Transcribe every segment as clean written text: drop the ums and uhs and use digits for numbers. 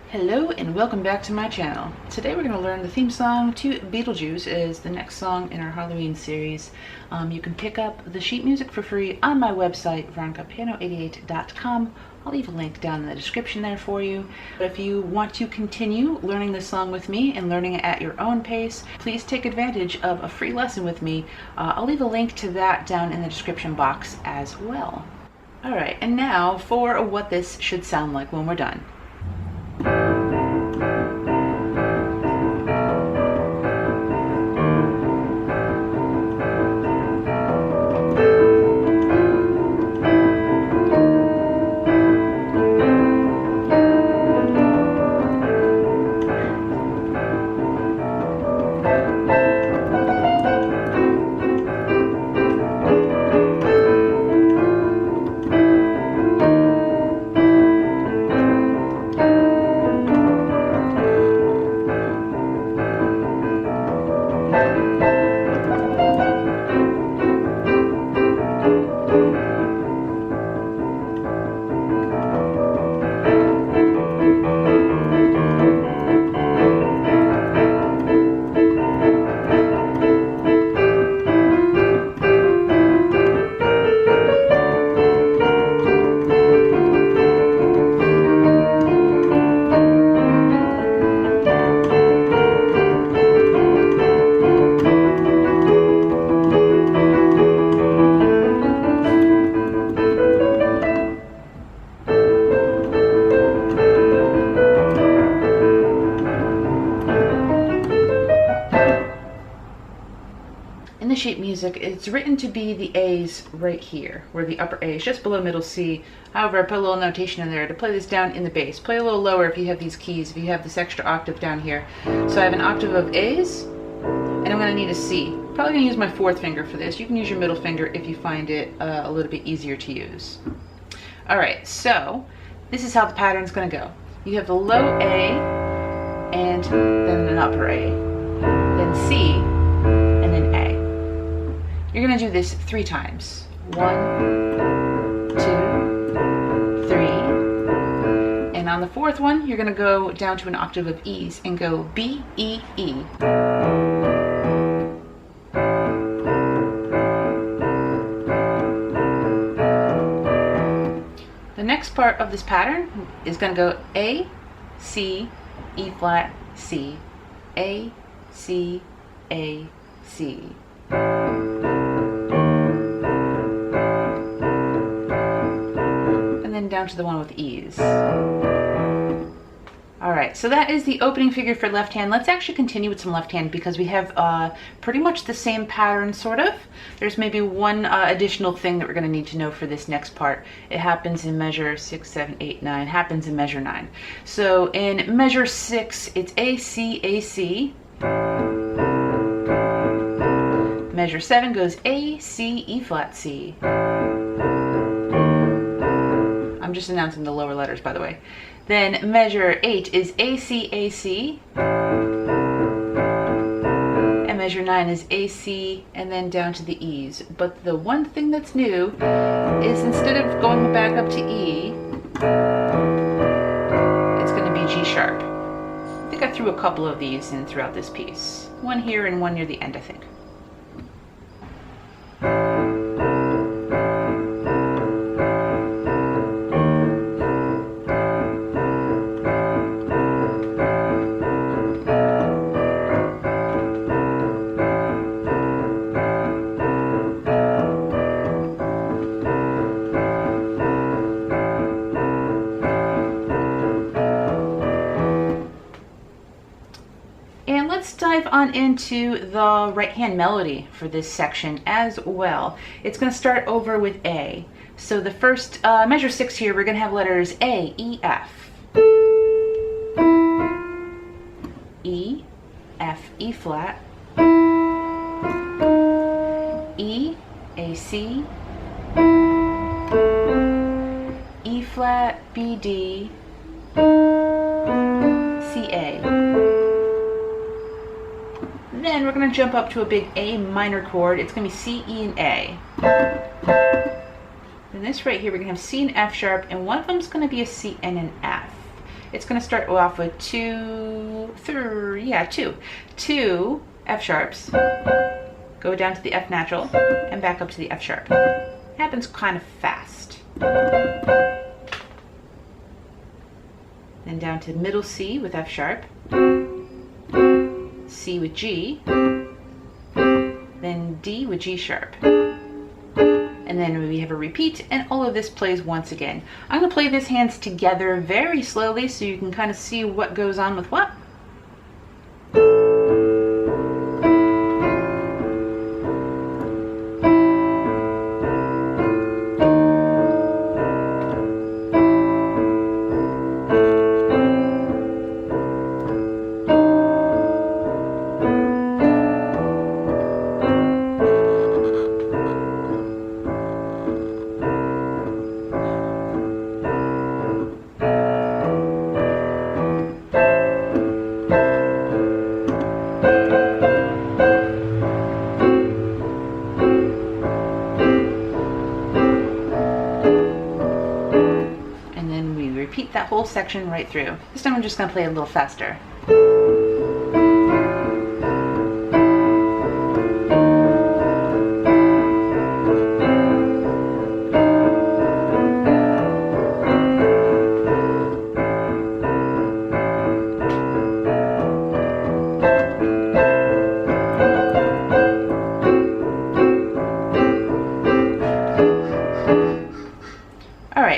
Hello and welcome back to my channel. Today we're going to learn the theme song to Beetlejuice. Is the next song in our Halloween series. You can pick up the sheet music for free on my website, veronicapiano88.com. I'll leave a link down in the description there for you. But if you want to continue learning this song with me and learning it at your own pace, please take advantage of a free lesson with me. I'll leave a link to that down in the description box as well. Alright, and now for what this should sound like when we're done. In the sheet music, it's written to be the A's right here, where the upper A is just below middle C. However, I put a little notation in there to play this down in the bass. Play a little lower if you have these keys, if you have this extra octave down here. So I have an octave of A's, and I'm going to need a C. Probably going to use my fourth finger for this. You can use your middle finger if you find it a little bit easier to use. Alright, so this is how the pattern's going to go. You have the low A, and then an upper A, then C, and then A. You're going to do this 3 times. 1, 2, 3. And on the fourth one, you're going to go down to an octave of E's and go B, E, E. The next part of this pattern is going to go A, C, E flat, C, A, C, A, C. And then down to the one with E's. Alright, so that is the opening figure for left hand. Let's actually continue with some left hand because we have pretty much the same pattern, sort of. There's maybe one additional thing that we're going to need to know for this next part. It happens in measure 6, 7, 8, 9, happens in measure 9. So in measure 6, it's A, C, A, C. Measure 7 goes A, C, E flat, C. I'm just announcing the lower letters, by the way. Then measure 8 is A, C, A, C. And measure 9 is A, C, and then down to the E's. But the one thing that's new is instead of going back up to E, it's going to be G sharp. I think I threw a couple of these in throughout this piece. One here and one near the end, I think. And let's dive on into the right hand melody for this section as well. It's going to start over with A. So the first measure 6 here, we're going to have letters A, E, F. E, F, E flat. E, A, C. E flat, B, D. C, A. Then we're going to jump up to a big A minor chord. It's going to be C, E, and A. Then this right here, we're going to have C and F sharp, and one of them is going to be a C and an F. it's going to start off with two F sharps, go down to the F natural, and back up to the F sharp. It happens kind of fast. Then down to middle C with F sharp, C with G, then D with G sharp. And then we have a repeat, and all of this plays once again. I'm going to play these hands together very slowly so you can kind of see what goes on with what. Repeat that whole section right through. This time I'm just going to play a little faster.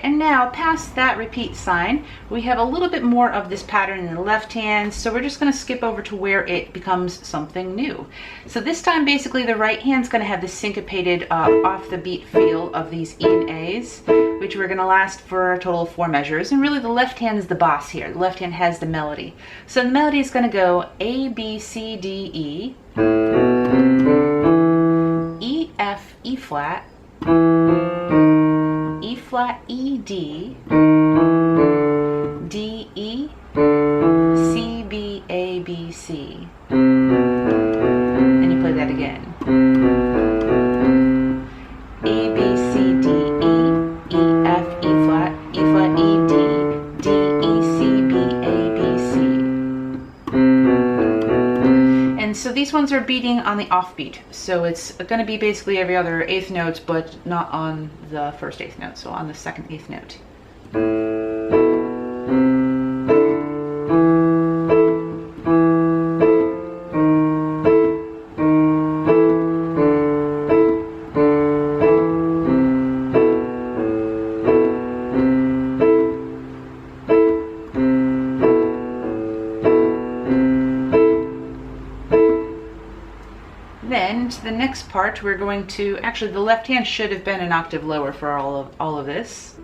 Now past that repeat sign, we have a little bit more of this pattern in the left hand, so we're just going to skip over to where it becomes something new. So this time basically the right hand's going to have the syncopated off the beat feel of these E and A's, which we're going to last for a total of 4 measures, and really the left hand is the boss here. The left hand has the melody. So the melody is going to go A, B, C, D, E, E, F, E flat, E flat, E, D, D, E, C, B, A, B, C. And you play that again. A, B, C, D, E, E, F, E flat, E, D, D, E, C, B, A, B, C. And so these ones are beating on the offbeat. So it's going to be basically every other eighth note, but not on the first eighth note, so on the second eighth note. Then to the next part, we're going to, actually the left hand should have been an octave lower for all of this.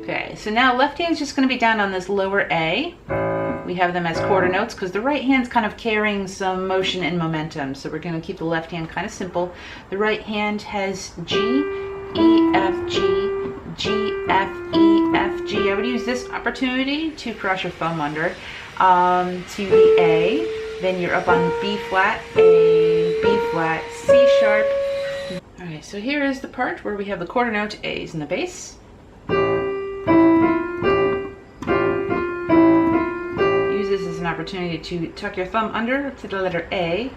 Okay, so now left hand is just going to be down on this lower A. We have them as quarter notes because the right hand's kind of carrying some motion and momentum, so we're going to keep the left hand kind of simple. The right hand has G, E, F, G, G, F, E, F, G. I would use this opportunity to cross your thumb under to the A. Then you're up on B flat, A, B flat, C sharp. Alright, so here is the part where we have the quarter note A's in the bass. Use this as an opportunity to tuck your thumb under to the letter A.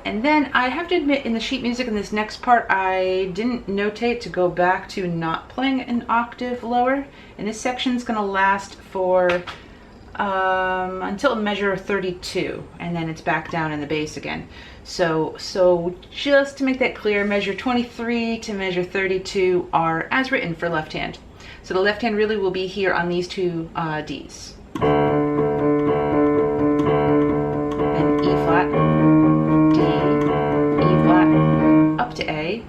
And then I have to admit, in the sheet music in this next part, I didn't notate to go back to not playing an octave lower. And this section is going to last for until measure 32, and then it's back down in the bass again. So just to make that clear, measure 23 to measure 32 are as written for left hand. So the left hand really will be here on these two Ds. Then E flat, D, E flat, up to A,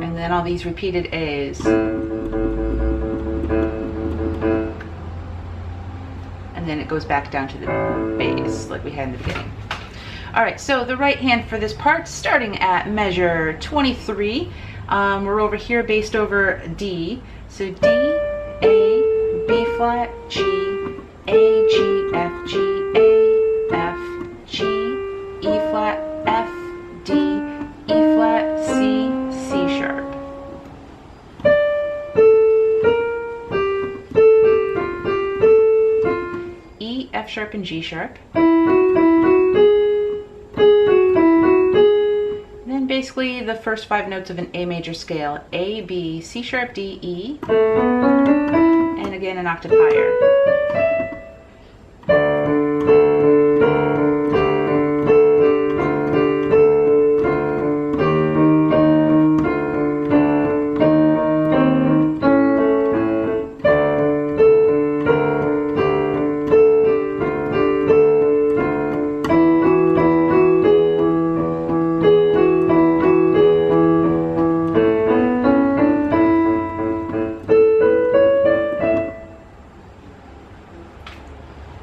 and then all these repeated A's. And then it goes back down to the bass like we had in the beginning. All right, so the right hand for this part, starting at measure 23, We're over here based over D. So D, A, B flat, G, A, G, F, G, A, F, G, E flat, F, D, E flat, C, C sharp. E, F sharp, and G sharp. Then basically the first 5 notes of an A major scale: A, B, C sharp, D, E, and again an octave higher.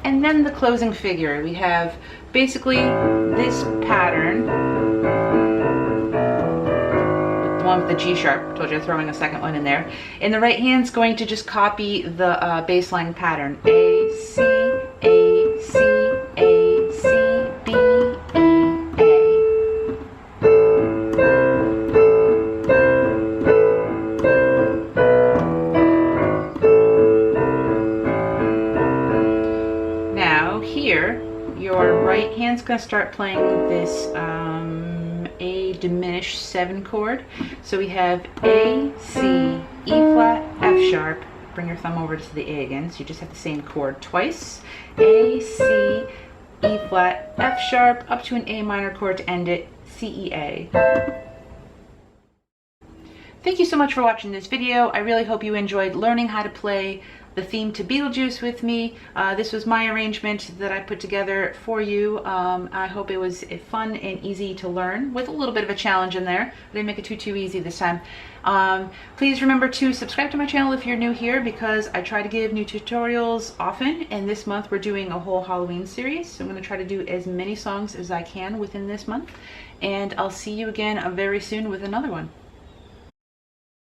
And then the closing figure, we have basically this pattern, the one with the G sharp. Told you I'm throwing a second one in there. And the right hand's going to just copy the bass line pattern: A, C, A, C, A, C, B, E, A. Here, your right hand's going to start playing this A diminished 7 chord. So we have A, C, E flat, F sharp. Bring your thumb over to the A again, so you just have the same chord twice. A, C, E flat, F sharp, up to an A minor chord to end it, C, E, A. Thank you so much for watching this video. I really hope you enjoyed learning how to play the theme to Beetlejuice with me. This was my arrangement that I put together for you. I hope it was fun and easy to learn, with a little bit of a challenge in there. I didn't make it too easy this time. Please remember to subscribe to my channel if you're new here, because I try to give new tutorials often, and this month we're doing a whole Halloween series. So I'm going to try to do as many songs as I can within this month, and I'll see you again very soon with another one.